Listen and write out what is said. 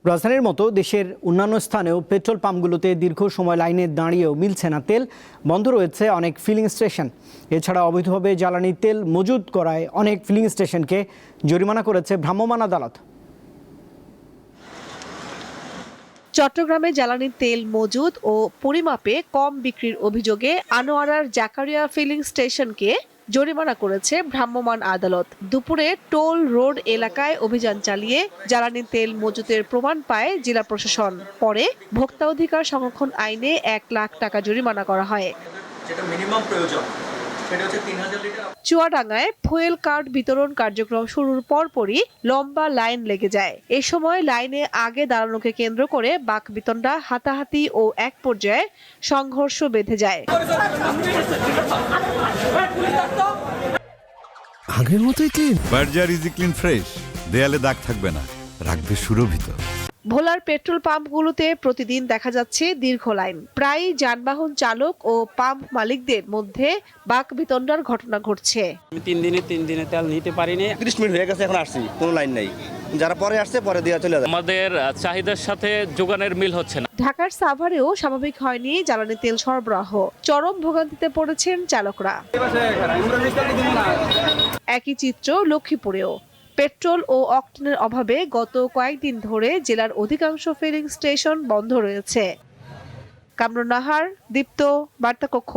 রাজধানীর মতো দেশের অন্যান্য স্থানেও পেট্রোল পাম্পগুলোতে দীর্ঘ সময় লাইনে দাঁড়িয়েও মিলছে না তেল। বন্ধ রয়েছে অনেক ফিলিং স্টেশন। এছাড়া অবৈধভাবে জ্বালানি তেল মজুত করায় অনেক ফিলিং স্টেশনকে জরিমানা করেছে ভ্রাম্যমাণ আদালত। চট্টগ্রামে জ্বালানি তেল মজুত ও পরিমাপে কম বিক্রির অভিযোগে আনোয়ারার জাকারিয়া ফিলিং স্টেশনকে জরিমানা করেছে ভ্রাম্যমাণ আদালত। দুপুরে টোল রোড এলাকায় অভিযান চালিয়ে জ্বালানি তেল মজুতের প্রমাণ পায় জেলা প্রশাসন। পরে ভোক্তা অধিকার সংরক্ষণ আইনে ১ লাখ টাকা জরিমানা করা হয়। চুয়াডাঙ্গায় ফুয়েল কার্ড বিতরণ কার্যক্রম শুরুর পরপরই লম্বা লাইন লেগে যায়। এ সময় লাইনে আগে দাঁড়ানোকে কেন্দ্র করে বাকবিতণ্ডা, হাতাহাতি ও এক পর্যায়ে সংঘর্ষ বেঁধে যায়। আগের মতোই clean. Berger easy clean fresh, দেয়ালে দাগ থাকবে না, রাখবে সুরভিত। ভোলার পেট্রোল পাম্পগুলোতে প্রতিদিন দেখা যাচ্ছে দীর্ঘ লাইন। প্রায় যানবাহন চালক ও পাম্প মালিকদের মধ্যে বাকবিতণ্ডার ঘটনা ঘটছে। আমি তিন দিনে তেল নিতে পারিনি। 30 মিনিট হয়ে গেছে, এখন আসছি, কোনো লাইন নাই। যারা পরে আসছে পরে দিয়ে চলে যায়। আমাদের চাহিদার সাথে যোগানের মিল হচ্ছে না। ঢাকার সাভারেও স্বাভাবিক হয়নি জ্বালানি তেল সরবরাহ। চরম ভোগান্তিতে পড়েছেন চালকরা। একই চিত্র লক্ষ্মীপুরেও। পেট্রোল ও অকটেনের অভাবে গত কয়েকদিন ধরে জেলার অধিকাংশ ফিলিং স্টেশন বন্ধ রয়েছে। কামরুন নাহার, দীপ্ত, বার্তা কক্ষ।